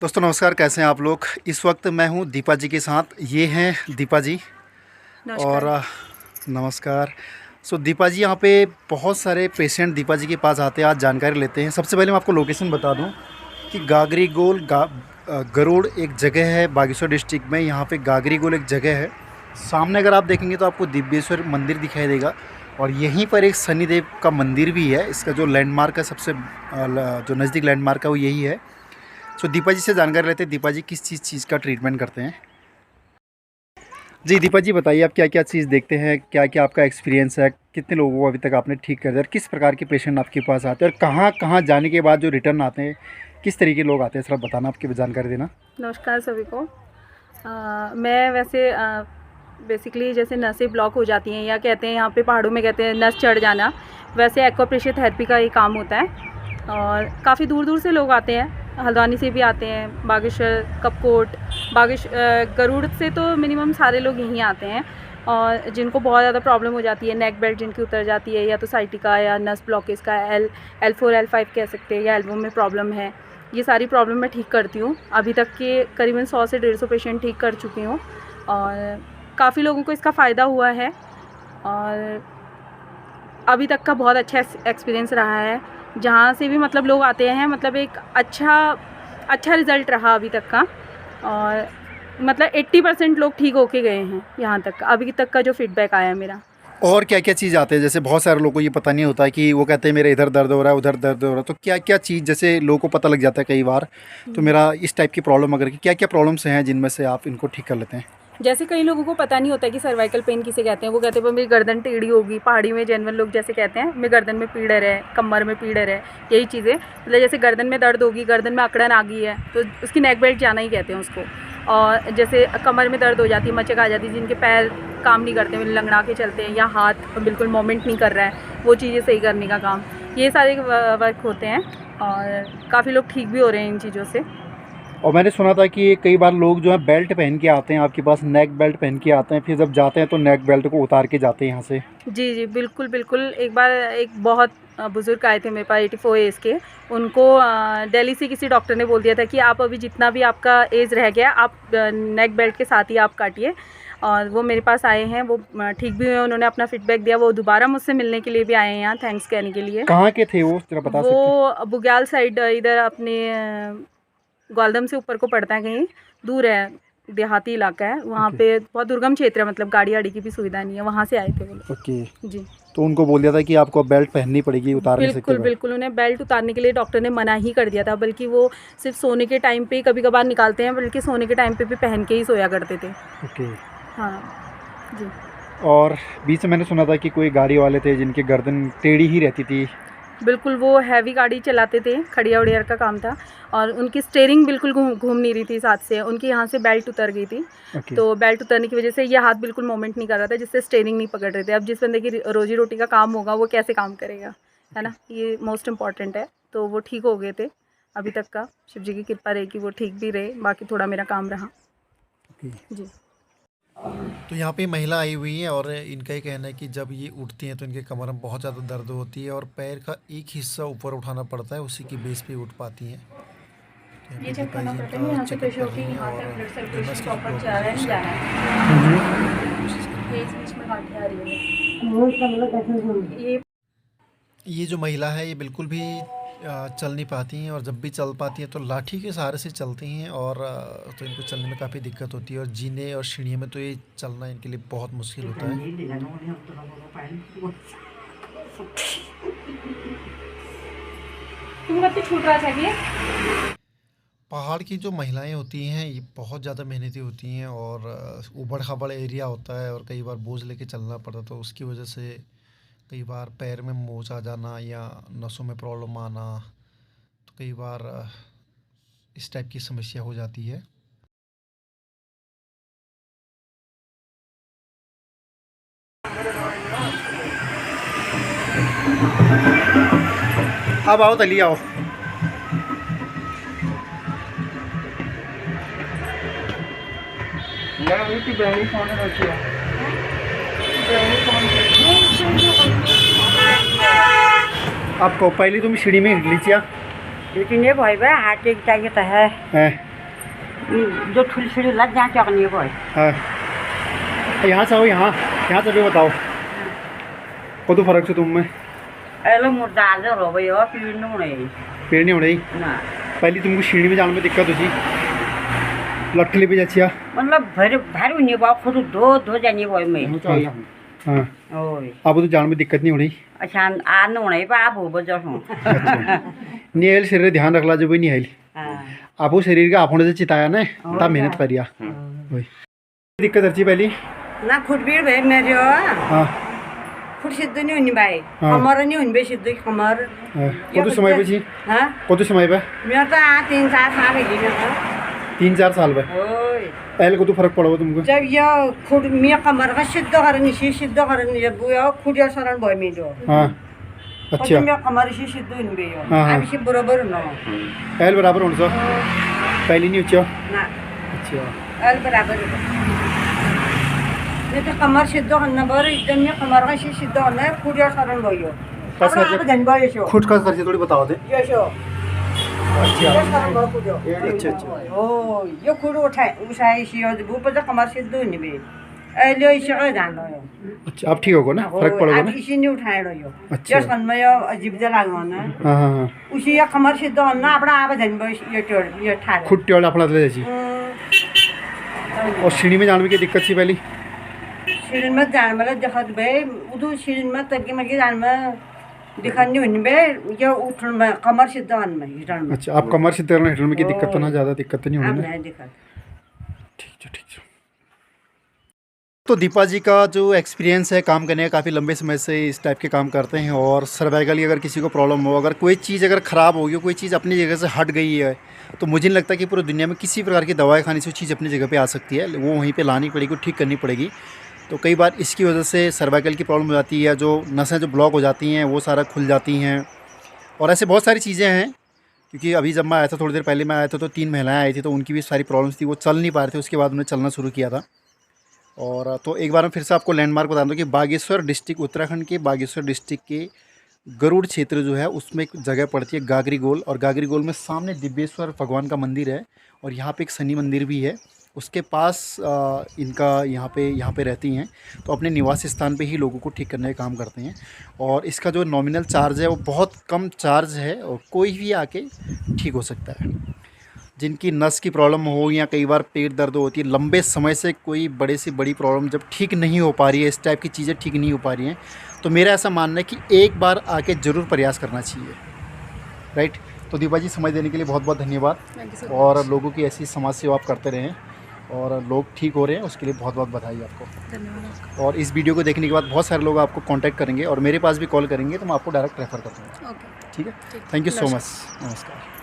दोस्तों नमस्कार, कैसे हैं आप लोग। इस वक्त मैं हूं दीपा जी के साथ। ये हैं दीपा जी। और नमस्कार। नमस्कार। दीपा जी, यहाँ पे बहुत सारे पेशेंट दीपा जी के पास आते हैं, आज जानकारी लेते हैं। सबसे पहले मैं आपको लोकेशन बता दूं कि गागरी गोल गरुड़ एक जगह है बागेश्वर डिस्ट्रिक्ट में। यहाँ पे गागरी गोल एक जगह है। सामने अगर आप देखेंगे तो आपको दिव्येश्वर मंदिर दिखाई देगा और यहीं पर एक शनिदेव का मंदिर भी है। इसका जो लैंडमार्क है, सबसे जो नज़दीक लैंडमार्क है वो यही है। दीपा जी से जानकारी लेते हैं, दीपा जी किस चीज़ का ट्रीटमेंट करते हैं। जी दीपा जी, बताइए आप क्या क्या चीज़ देखते हैं, क्या क्या आपका एक्सपीरियंस है, कितने लोगों को अभी तक आपने ठीक कर दिया और किस प्रकार के पेशेंट आपके पास आते हैं और कहाँ कहाँ जाने के बाद जो रिटर्न आते हैं, किस तरीके के लोग आते हैं, सर बताना, आपकी जानकारी देना। नमस्कार सभी को। मैं वैसे बेसिकली जैसे नसें ब्लॉक हो जाती हैं या कहते हैं यहाँ पे पहाड़ों में कहते हैं नस चढ़ जाना, वैसे एक्वाप्रेशर थेरेपी का ये काम होता है। और काफ़ी दूर दूर से लोग आते हैं, हल्द्वानी से भी आते हैं, बागेश्वर, कपकोट, गरुड़ से तो मिनिमम सारे लोग यहीं आते हैं। और जिनको बहुत ज़्यादा प्रॉब्लम हो जाती है, नेक बेल्ट जिनकी उतर जाती है, या तो साइटिका या नस ब्लॉकेज का L4 L5 कह सकते हैं, या एल्बो में प्रॉब्लम है, ये सारी प्रॉब्लम मैं ठीक करती हूँ। अभी तक के करीबन 100 से 150 पेशेंट ठीक कर चुकी हूँ और काफ़ी लोगों को इसका फ़ायदा हुआ है और अभी तक का बहुत अच्छा एक्सपीरियंस रहा है। जहाँ से भी मतलब लोग आते हैं, मतलब एक अच्छा रिज़ल्ट रहा अभी तक का। और मतलब 80% लोग ठीक होके गए हैं यहाँ तक, अभी तक का जो फीडबैक आया मेरा। और क्या क्या चीज़ आते हैं, जैसे बहुत सारे लोगों को ये पता नहीं होता है कि वो कहते हैं मेरे इधर दर्द हो रहा है, उधर दर्द हो रहा है, तो क्या क्या चीज़, जैसे लोगों को पता लग जाता है कई बार, तो मेरा इस टाइप की प्रॉब्लम अगर क्या क्या प्रॉब्लम्स हैं जिनमें से आप इनको ठीक कर लेते हैं। जैसे कई लोगों को पता नहीं होता है कि सर्वाइकल पेन किसे कहते हैं। वो कहते हैं मेरी गर्दन टेढ़ी होगी, पहाड़ी में जनरल लोग जैसे कहते हैं मेरी गर्दन में पीड़ है, कमर में पीड़ है, यही चीज़ें। मतलब जैसे गर्दन में दर्द होगी, गर्दन में अकड़न आ गई है, तो उसकी नेक बेल्ट जाना ही कहते हैं उसको। और जैसे कमर में दर्द हो जाती है, मचक आ जाती है, जिनके पैर काम नहीं करते, लंगड़ा के चलते हैं, या हाथ बिल्कुल मोमेंट नहीं कर रहा है, वो चीज़ें सही करने का काम, ये सारे वर्क होते हैं। और काफ़ी लोग ठीक भी हो रहे हैं इन चीज़ों से। और मैंने सुना था कि कई बार लोग जो है बेल्ट पहन के आते हैं आपके पास, नेक बेल्ट पहन के आते हैं, फिर जब जाते हैं तो नेक बेल्ट को उतार के जाते हैं यहाँ से। जी जी, बिल्कुल बिल्कुल। एक बार एक बहुत बुज़ुर्ग आए थे मेरे पास, 84 एज के। उनको दिल्ली से किसी डॉक्टर ने बोल दिया था कि आप अभी जितना भी आपका एज रह गया, आप नेक बेल्ट के साथ ही आप काटिए। और वो मेरे पास आए हैं, वो ठीक भी हुए, उन्होंने अपना फीडबैक दिया। वो दोबारा मुझसे मिलने के लिए भी आए हैं यहाँ, थैंक्स कहने के लिए। कहाँ के थे वो, जरा बता सकते हैं? वो बुग्याल साइड, इधर अपने ग्वालदम से ऊपर को पड़ता है, कहीं दूर है, देहाती इलाका है वहाँ पे, बहुत दुर्गम क्षेत्र है, मतलब गाड़ी आड़ी की भी सुविधा नहीं है। वहाँ से आए थे वो लोग। ओके। जी, तो उनको बोल दिया था कि आपको बेल्ट पहननी पड़ेगी, उतार नहीं सकते बिल्कुल बिल्कुल। उन्हें बेल्ट उतारने के लिए डॉक्टर ने मना ही कर दिया था, बल्कि वो सिर्फ सोने के टाइम पे कभी कभार निकालते हैं, बल्कि सोने के टाइम पे भी पहन के ही सोया करते थे। ओके। हाँ जी। और बीच में मैंने सुना था कि कोई गाड़ी वाले थे जिनकी गर्दन टेढ़ी ही रहती थी। बिल्कुल, वो हैवी गाड़ी चलाते थे, खड़िया उड़िया का काम था, और उनकी स्टीयरिंग बिल्कुल घूम नहीं रही थी साथ से, उनकी यहाँ से बेल्ट उतर गई थी। तो बेल्ट उतरने की वजह से ये हाथ बिल्कुल मूवमेंट नहीं कर रहा था, जिससे स्टीयरिंग नहीं पकड़ रहे थे। अब जिस बंदे की रोजी रोटी का काम होगा वो कैसे काम करेगा, है ना, ये मोस्ट इम्पॉर्टेंट है। तो वो ठीक हो गए थे अभी तक का, शिव जी की कृपा रही कि वो ठीक भी रहे, बाकी थोड़ा मेरा काम रहा। जी। तो यहाँ पे महिला आई हुई है और इनका ये कहना है कि जब ये उठती हैं तो इनके कमर में बहुत ज़्यादा दर्द होती है और पैर का एक हिस्सा ऊपर उठाना पड़ता है, उसी की बेस पे उठ पाती हैं। ये चेक करना पड़ता है यहाँ से प्रेशर की, यहाँ पे ब्लड सर्कुलेशन प्रॉपर जा रहा है, नहीं जा रहा है, ये इस बीच में गांठें आ रही है। ये जो महिला है ये बिल्कुल भी चल नहीं पाती हैं, और जब भी चल पाती हैं तो लाठी के सहारे से चलती हैं, और तो इनको चलने में काफ़ी दिक्कत होती है, और जीने और सीढ़ियों में तो ये चलना इनके लिए बहुत मुश्किल होता है। पहाड़ की जो महिलाएं होती हैं ये बहुत ज़्यादा मेहनती होती हैं, और ऊबड़ खाबड़ एरिया होता है और कई बार बोझ लेके चलना पड़ता है, तो उसकी वजह से कई बार पैर में मोच आ जाना या नसों में प्रॉब्लम आना, तो कई बार इस टाइप की समस्या हो जाती है। अब आओ, तली आओ। आपको पहले तुम सीढ़ी में लीजिए, लेकिन ये भाई भाई हाथ एक चाहिए तो है। जो ठुल्ठुलो लग जहाँ चक्ने भयो हाँ यहाँ से आओ, यहाँ से भी बताओ कतो फर्क छ तुम में? अहिले म दाजर हो भयो पिर्नु नै पेड़ नहीं हो रही? ना पहले तुमको सीढ़ी में जाने में दिक्कत होती, लट्ठली पे जाची मतलब भारी भारी हुने भयो खुद धो जाने भयो मैं हाँ ओए अब तो जाने में दिक्कत नहीं हो रही? अच्छा आनु हुने पा आप हो जसो नहीं आयल शरीर ध्यान रखला जो भी नहीं आयल आप शरीर का आपने से चिताया ना तब मेहनत करिया वही दिक्कत अच्छी पहली ना खुद भीड़ भए मेरो हाँ खुद सिद्ध नहीं हुने भाई कमर नहीं हुने सिद्ध कमर कतो समय पे छी? हाँ कतो समय पे? मेरो तो 3-4 साल हो गए 3-4 साल पे ओए पहले कतो फर्क पड़ा तुमको? जब यो खुद मे कमर का सिद्ध करनी सिद्ध करनी जब यो खुद शरण भयो मेरो हाँ अच्छा मेरो कमर से सिद्ध हुने भयो हाँ, हाँ। अब से बराबर हुन पहले बराबर होने सो पहले नहीं उच्चा ना अच्छा एल बराबर ये तो कमर सिद्ध करना बर एकदम ये कमर का सिद्ध करना खुद शरण भयो बस अब कर धन भयो सो खुद का खर्चे थोड़ी बताओ दे यो सो अच्छा शरण भयो खुद अच्छा अच्छा ओ यो खुद उठाए सियो भूप त कमर सिद्ध हुने बे अहिले इसे जान भयो अच्छा अब ठीक होगा ना फर्क पड़ेगा ना? इसी नहीं उठाएर यो अच्छा। यो समय यो अजीब जगह लाग्नु न हाँ हाँ हाँ उसी या कमर सिद्ध गर्न आपडा आब धन भयो यो टोड यो ठाड खुद टेवल अपना ले जाची और सीढ़ी में जाने में क्या दिक्कत थी पहली? सिरिनमा जान मलाई देखत भए उदु सिरिनमा तर्कीमा के जान में दिखन नहीं हुने भए यो उठन में कमर सिद्ध गर्न में हिटन में अच्छा आप कमर से तैरना हिटल में की दिक्कत तो ना ज़्यादा दिक्कत तो नहीं अब होगी ना? नहीं दिखत ठीक है तो दीपा जी का जो एक्सपीरियंस है काम करने का, काफ़ी लंबे समय से इस टाइप के काम करते हैं और सर्वाइकली अगर किसी को प्रॉब्लम हो, अगर कोई चीज़ अगर ख़राब हो गई, कोई चीज़ अपनी जगह से हट गई है, तो मुझे नहीं लगता कि पूरी दुनिया में किसी प्रकार की दवाई खाने से वो चीज़ अपनी जगह पे आ सकती है, वो वहीं पे लानी पड़ेगी, ठीक करनी पड़ेगी। तो कई बार इसकी वजह से सर्वाइकल की प्रॉब्लम हो जाती है, जो नसें जो ब्लॉक हो जाती हैं वो सारा खुल जाती हैं और ऐसे बहुत सारी चीज़ें हैं। क्योंकि अभी जब मैं आया था, थोड़ी देर पहले मैं आया था, तो 3 महिलाएँ आई थी, तो उनकी भी सारी प्रॉब्लम्स थी, वो चल नहीं पा रहे थे, उसके बाद उन्होंने चलना शुरू किया था। और तो एक बार मैं फिर से आपको लैंडमार्क बता दूं कि बागेश्वर डिस्ट्रिक्ट, उत्तराखंड के बागेश्वर डिस्ट्रिक्ट के गरुड़ क्षेत्र जो है उसमें एक जगह पड़ती है गागरी गोल, और गागरी गोल में सामने दिव्येश्वर भगवान का मंदिर है और यहाँ पे एक शनि मंदिर भी है, उसके पास इनका यहाँ पे रहती हैं। तो अपने निवास स्थान पे ही लोगों को ठीक करने का काम करते हैं और इसका जो नॉमिनल चार्ज है वो बहुत कम चार्ज है और कोई भी आके ठीक हो सकता है। जिनकी नस की प्रॉब्लम हो या कई बार पेट दर्द होती है, लंबे समय से कोई बड़े से बड़ी प्रॉब्लम जब ठीक नहीं हो पा रही है, इस टाइप की चीज़ें ठीक नहीं हो पा रही हैं, तो मेरा ऐसा मानना है कि एक बार आके ज़रूर प्रयास करना चाहिए, राइट। तो दीपा जी, समय देने के लिए बहुत बहुत धन्यवाद और लोगों की ऐसी समाज सेवा आप करते रहें और लोग ठीक हो रहे हैं उसके लिए बहुत बहुत बधाई आपको। धन्यवाद। और इस वीडियो को देखने के बाद बहुत सारे लोग आपको कांटेक्ट करेंगे और मेरे पास भी कॉल करेंगे तो मैं आपको डायरेक्ट रेफ़र कर दूँगा, ठीक है। थैंक यू सो मच, नमस्कार।